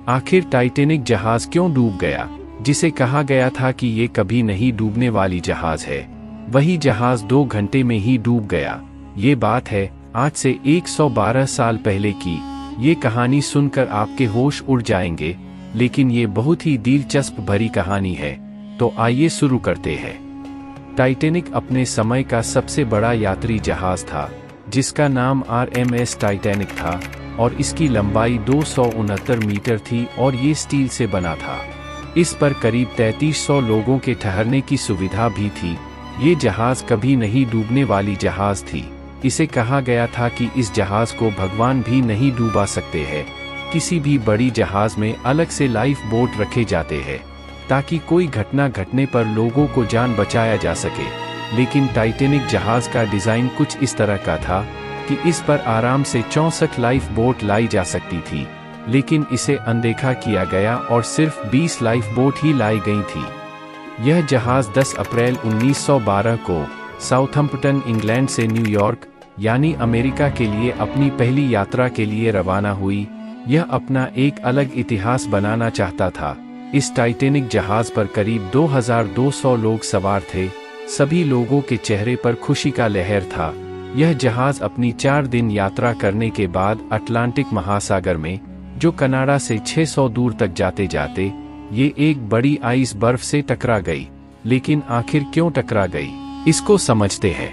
आखिर टाइटैनिक जहाज क्यों डूब गया, जिसे कहा गया था कि ये कभी नहीं डूबने वाली जहाज है, वही जहाज 2 घंटे में ही डूब गया। ये बात है आज से 112 साल पहले की। ये कहानी सुनकर आपके होश उड़ जाएंगे, लेकिन ये बहुत ही दिलचस्प भरी कहानी है। तो आइए शुरू करते हैं। टाइटैनिक अपने समय का सबसे बड़ा यात्री जहाज था, जिसका नाम RMS टाइटैनिक था और इसकी लंबाई 269 मीटर थी और ये स्टील से बना था। इस पर करीब 3300 लोगों के ठहरने की सुविधा भी थी। ये जहाज कभी नहीं डूबने वाली जहाज थी। इसे कहा गया था कि इस जहाज को भगवान भी नहीं डूबा सकते हैं। किसी भी बड़ी जहाज में अलग से लाइफ बोट रखे जाते हैं ताकि कोई घटना घटने पर लोगों को जान बचाया जा सके, लेकिन टाइटैनिक जहाज का डिजाइन कुछ इस तरह का था कि इस पर आराम से 64 लाइफ बोट लाई जा सकती थी, लेकिन इसे अनदेखा किया गया और सिर्फ 20 लाइफ बोट ही लाई गई थी। यह जहाज 10 अप्रैल 1912 को साउथम्पटन इंग्लैंड से न्यूयॉर्क यानी अमेरिका के लिए अपनी पहली यात्रा के लिए रवाना हुई। यह अपना एक अलग इतिहास बनाना चाहता था। इस टाइटैनिक जहाज पर करीब 2200 लोग सवार थे। सभी लोगों के चेहरे पर खुशी का लहर था। यह जहाज अपनी 4 दिन यात्रा करने के बाद अटलांटिक महासागर में, जो कनाडा से 600 दूर तक जाते जाते ये एक बड़ी आइस बर्फ से टकरा गई। लेकिन आखिर क्यों टकरा गई, इसको समझते हैं।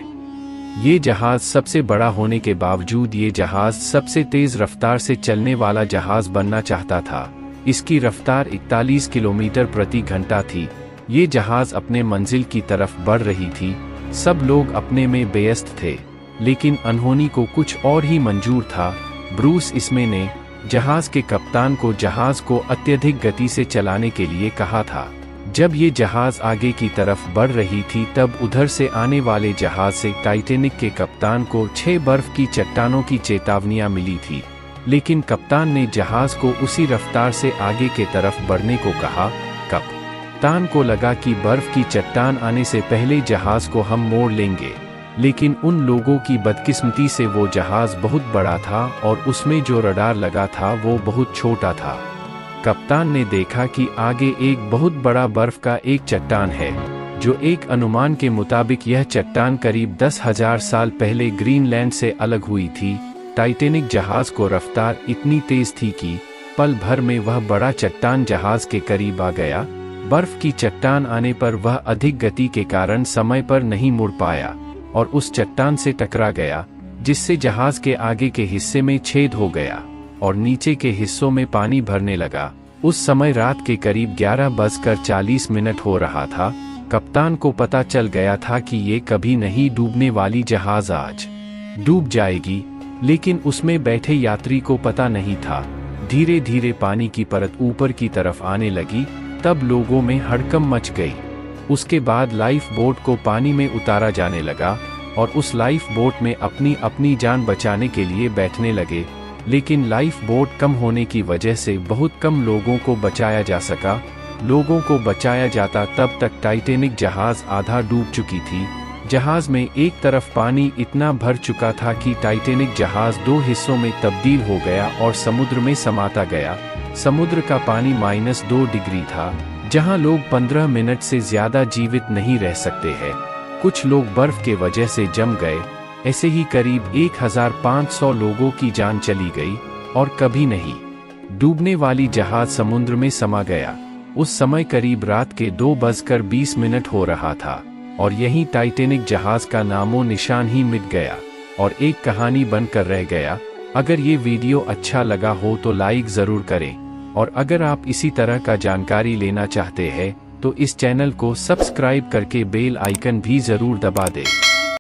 ये जहाज सबसे बड़ा होने के बावजूद ये जहाज सबसे तेज रफ्तार से चलने वाला जहाज बनना चाहता था। इसकी रफ्तार 41 किलोमीटर प्रति घंटा थी। ये जहाज अपने मंजिल की तरफ बढ़ रही थी। सब लोग अपने में व्यस्त थे, लेकिन अनहोनी को कुछ और ही मंजूर था। ब्रूस इसमे ने जहाज के कप्तान को जहाज को अत्यधिक गति से चलाने के लिए कहा था। जब ये जहाज आगे की तरफ बढ़ रही थी तब उधर से आने वाले जहाज से टाइटैनिक के कप्तान को 6 बर्फ की चट्टानों की चेतावनियां मिली थी, लेकिन कप्तान ने जहाज को उसी रफ्तार से आगे के तरफ बढ़ने को कहा। कप्तान को लगा कि बर्फ की चट्टान आने से पहले जहाज को हम मोड़ लेंगे, लेकिन उन लोगों की बदकिस्मती से वो जहाज बहुत बड़ा था और उसमें जो रडार लगा था वो बहुत छोटा था। कप्तान ने देखा कि आगे एक बहुत बड़ा बर्फ का एक चट्टान है, जो एक अनुमान के मुताबिक यह चट्टान करीब 10,000 साल पहले ग्रीनलैंड से अलग हुई थी। टाइटैनिक जहाज को रफ्तार इतनी तेज थी कि पल भर में वह बड़ा चट्टान जहाज के करीब आ गया। बर्फ की चट्टान आने पर वह अधिक गति के कारण समय पर नहीं मुड़ पाया और उस चट्टान से टकरा गया, जिससे जहाज के आगे के हिस्से में छेद हो गया और नीचे के हिस्सों में पानी भरने लगा। उस समय रात के करीब 11:40 हो रहा था। कप्तान को पता चल गया था कि ये कभी नहीं डूबने वाली जहाज आज डूब जाएगी, लेकिन उसमें बैठे यात्री को पता नहीं था। धीरे धीरे पानी की परत ऊपर की तरफ आने लगी, तब लोगों में हड़कंप मच गई। उसके बाद लाइफ बोट को पानी में उतारा जाने लगा और उस लाइफ बोट में अपनी अपनी जान बचाने के लिए बैठने लगे, लेकिन लाइफ बोट कम होने की वजह से बहुत कम लोगों को बचाया जा सका। लोगों को बचाया जाता तब तक टाइटैनिक जहाज आधा डूब चुकी थी। जहाज में एक तरफ पानी इतना भर चुका था कि टाइटैनिक जहाज 2 हिस्सों में तब्दील हो गया और समुद्र में समाता गया। समुद्र का पानी -2 डिग्री था, जहां लोग 15 मिनट से ज्यादा जीवित नहीं रह सकते हैं। कुछ लोग बर्फ के वजह से जम गए। ऐसे ही करीब 1500 लोगों की जान चली गई और कभी नहीं डूबने वाली जहाज समुद्र में समा गया। उस समय करीब रात के 2:20 हो रहा था और यहीं टाइटैनिक जहाज का नामो निशान ही मिट गया और एक कहानी बनकर रह गया। अगर ये वीडियो अच्छा लगा हो तो लाइक जरूर करें, और अगर आप इसी तरह का जानकारी लेना चाहते हैं तो इस चैनल को सब्सक्राइब करके बेल आइकन भी जरूर दबा दें।